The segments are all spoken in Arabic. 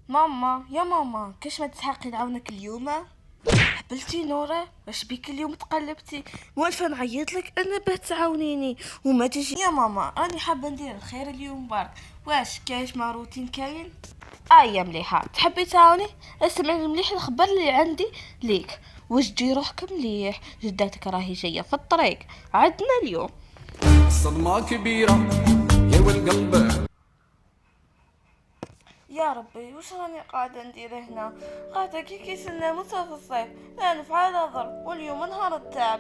ماما يا ماما، كاش ما تسحقي نعاونك اليوم؟ حبلتي نورة؟ واش بيك اليوم تقلبتي؟ والفه نعيط لك انا باه تعاونيني وما تجي يا ماما. راني حابه ندير الخير اليوم برك. واش كاش ما روتين كاين؟ يا مليحه، تحبي تعاوني؟ اسمعي مليح الخبر اللي عندي ليك. واش تجي روحك مليح، جداتك راهي جايه في الطريق عندنا اليوم. الصدمة كبيرة يا والقلب. يا ربي، وش راني قاعدة ندير هنا؟ قاعدة كي كيسنا موسى في الصيف، لا نفعل هضر، واليوم نهار التعب.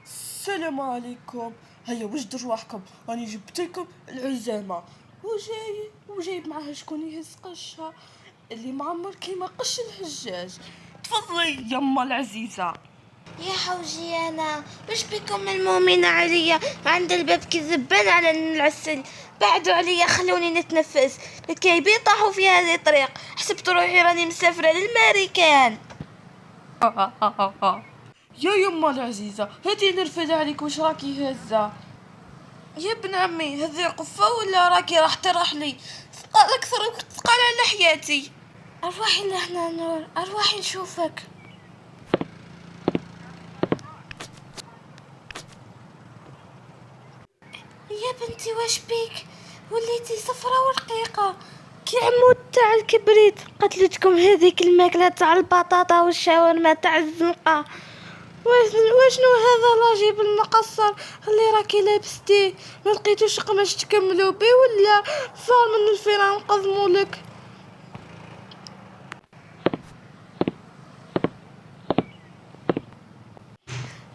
السلام عليكم. هيا وجدوا رواحكم، راني جبت لكم العزامة. وجايب معاها شكون يهز قشها اللي معمر كيما قش الحجاج. تفضلي يما العزيزة. يا حوجي انا وش بكم المؤمنة عليا عند الباب كذبان على العسل. بعدوا عليا خلوني نتنفس. الكايبين طاحوا في هذه الطريق، حسبت روحي راني مسافرة للماريكان. يا يما العزيزة، هاتي نرفد عليك، وش راكي هزة؟ يا ابن عمي، هذي قفة ولا راكي راح ترحلي؟ ثقال اكثر، ثقال على حياتي. ارواحي لهنا نور، ارواحي نشوفك. يا بنتي واش بيك؟ وليتي صفرة ورقيقة كي عمود تاع الكبريت. قتلتكم هذيك الماكلة تاع البطاطا والشاورما تاع الزنقة. واشنو هذا لاجيب المقصر اللي راكي لابستيه؟ ما لقيتوش قماش تكملوا بيه ولا صار من الفيران قضموا لك؟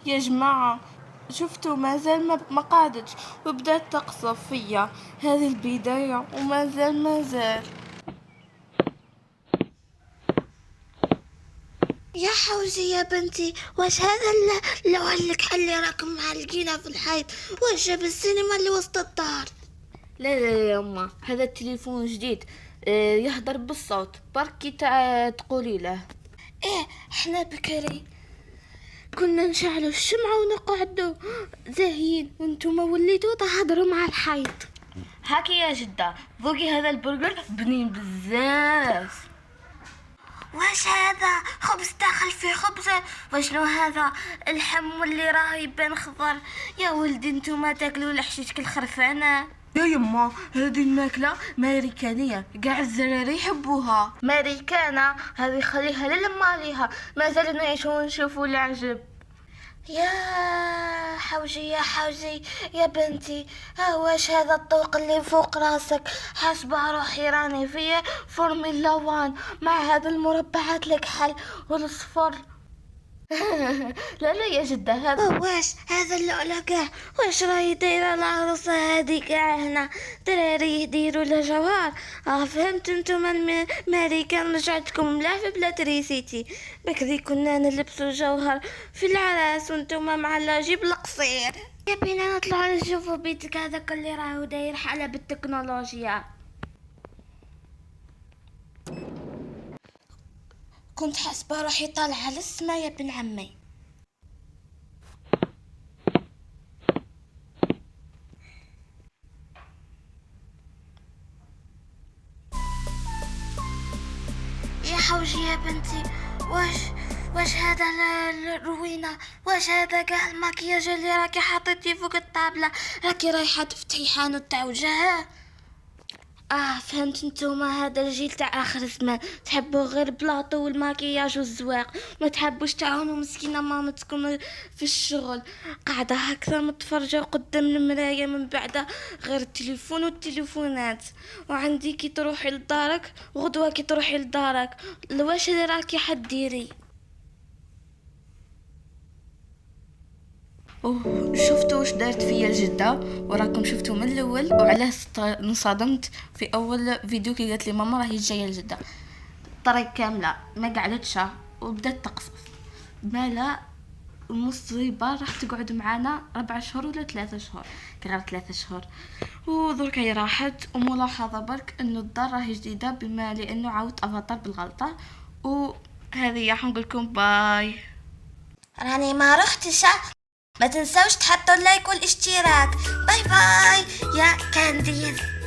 يا جماعة، شفتوا مازال ما قعدتش وبدات تقصف فيا. هذه البداية مازال. يا حوزي يا بنتي، واش هذا اللوح الكحل اللي راكم معلقينه في الحيط؟ واش جاب السينما اللي وسط الدار؟ لا يا أمه، هذا التليفون جديد، يهدر بالصوت بركي تقولي له. ايه احنا بكري كنا نشعلوا الشمعة ونقعدوا زاهيين وانتم وليتوا تهضروا مع الحيط. هاكي يا جدة، ذوقي هذا البرجر بنين بزاف. واش هذا خبز داخل فيه خبزة؟ وشنو هذا اللحم اللي راه يبان خضر؟ يا ولدي انتوما تاكلوا لحشيشك الخرفانة. يا يما، هذه الماكلة ماريكانية، قاع الزراري يحبوها. ماريكانا هذه خليها للماليها، مازال نعيشو ونشوفو العجب. يا حوجي يا حوجي يا بنتي، واش هذا الطوق اللي فوق راسك؟ حاسبه روحي راني في فورميلا 1 مع هذا المربعات الكحل والصفر. لا يا جدة، هذا واش هذا اللؤلؤ كاع؟ واش راهي دايره العروسه هذه كاع هنا؟ دراري يديروا له جوهر. فهمت انتم الماريكان رجعتكم ملاح في بلا تريسيتي. بكري كنا نلبسوا جوهر في العراس وانتم مع اللاجيب القصير. يا بينا نطلع نشوفوا بيتك هذاك اللي راهو داير حاله بالتكنولوجيا. كنت حاسبه روحي طالعه للسما يا بن عمي. يا حوجي يا بنتي، واش هذا الروينة؟ واش هذا كاع الماكياج اللي راكي حاطيتيه فوق الطابلة؟ راكي رايحة تفتحي حانوت تاع وجه؟ فهمت، نتوما هذا الجيل تاع اخر الزمان تحبوا غير بلاطو والماكياج والزواق، ما تحبوش تعاونوا مسكينه مامتكم في الشغل. قاعده هكذا متفرجه قدام المرايه، من بعد غير التليفون والتليفونات. وعندي كي تروحي لدارك غدوه كي تروحي لدارك، واش اللي راكي حديري؟ شفتوا واش دارت فيا الجدة، وراكم شفتوا من الاول وعلاه انصدمت في اول فيديو كي قالت لي ماما راهي جايه الجدة. الطريق كامله ما قعدتش وبدات تقصف. مالا المصيبه راح تقعد معانا 4 شهور ولا 3 شهور، غير 3 شهور. ودرك هي راحت. وملاحظه برك انه الدار راهي جديده، بما لانه عاودت افاتار بالغلطه. وهذه حنقول لكم باي. راني ما رحتش، ما تنسوش تحطوا اللايك والاشتراك. باي باي. يا كانديز.